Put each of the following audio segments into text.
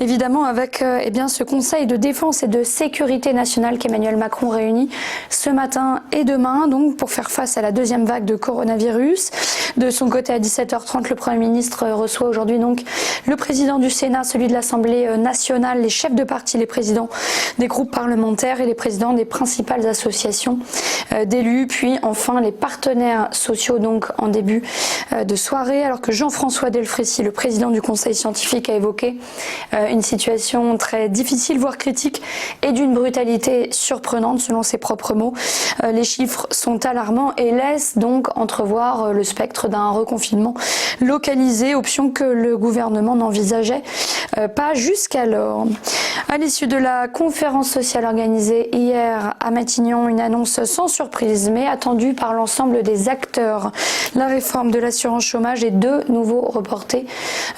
évidemment avec ce Conseil de défense et de sécurité nationale qu'Emmanuel Macron réunit ce matin et demain donc pour faire face à la deuxième vague de coronavirus. De son côté, à 17h30, le Premier ministre reçoit aujourd'hui donc le président du Sénat, celui de l'Assemblée nationale, les chefs de parti, les présidents des groupes parlementaires et les présidents des principales associations d'élus, puis enfin les partenaires sociaux donc en début de soirée, alors que Jean-François Delfraissy, le président du Conseil scientifique, a évoqué une situation très difficile, voire critique, et d'une brutalité surprenante selon ses propres mots. Les chiffres sont alarmants et laissent donc entrevoir le spectre d'un reconfinement localisé, option que le gouvernement n'envisageait pas jusqu'alors. À l'issue de la conférence sociale organisée hier à Matignon, une annonce sans surprise mais attendue par l'ensemble des acteurs. La réforme de l'assurance chômage est de nouveau reportée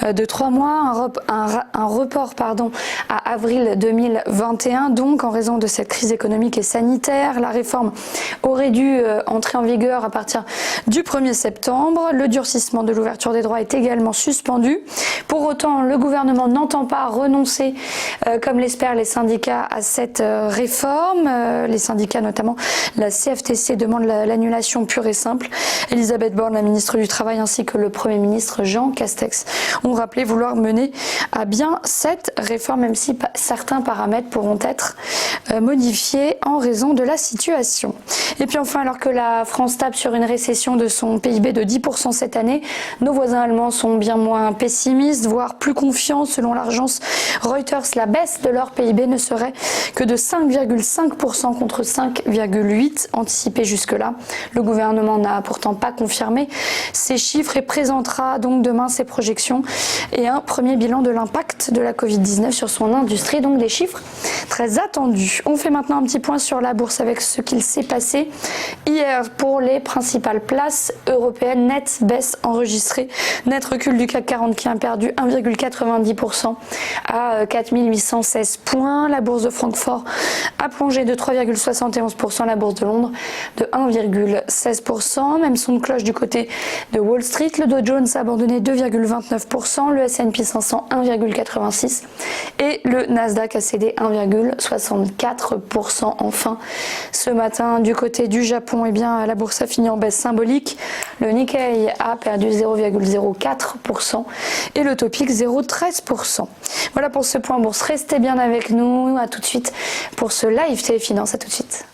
de 3 mois, un report à avril 2021, donc en raison de cette crise économique et sanitaire. La réforme aurait dû entrer en vigueur à partir du 1er septembre. Le durcissement de l'ouverture des droits est également suspendu. Pour autant, le gouvernement n'entend pas renoncer, comme l'espèrent les syndicats, à cette réforme. Les syndicats, notamment la CFTC, demandent l'annulation pure et simple. Elisabeth Borne, la ministre du Travail, ainsi que le Premier ministre Jean Castex ont rappelé vouloir mener à bien cette réforme, même si certains paramètres pourront être modifiés en raison de la situation. Et puis enfin, alors que la France tape sur une récession de son PIB de 10% cette année, nos voisins allemands sont bien moins pessimistes, voire plus confiants. Selon l'agence Reuters, la baisse de leur PIB ne serait que de 5,5% contre 5,8% anticipé jusque-là. Le gouvernement n'a pourtant pas confirmé ces chiffres et présentera donc demain ses projections et un premier bilan de l'impact de la Covid-19 sur son industrie, donc des chiffres très attendus. On fait maintenant un petit point sur la bourse avec ce qu'il s'est passé hier pour les principales places européennes. Net baisse enregistrée, net recul du CAC 40 qui a perdu 1,90% à 4816 points. La bourse de Francfort a plongé de 3,71%, la bourse de Londres de 1,16%. Même son de cloche du côté de Wall Street. Le Dow Jones a abandonné 2,29%, le S&P 500 1,86% et le Nasdaq a cédé 1,64%. Enfin, ce matin, du côté du Japon, la bourse a fini en baisse symbolique. Le Nikkei a perdu 0,04% et le Topix 0,13%. Voilà pour ce point bourse. Restez bien avec nous. À tout de suite pour ce live Télé Finance. À tout de suite.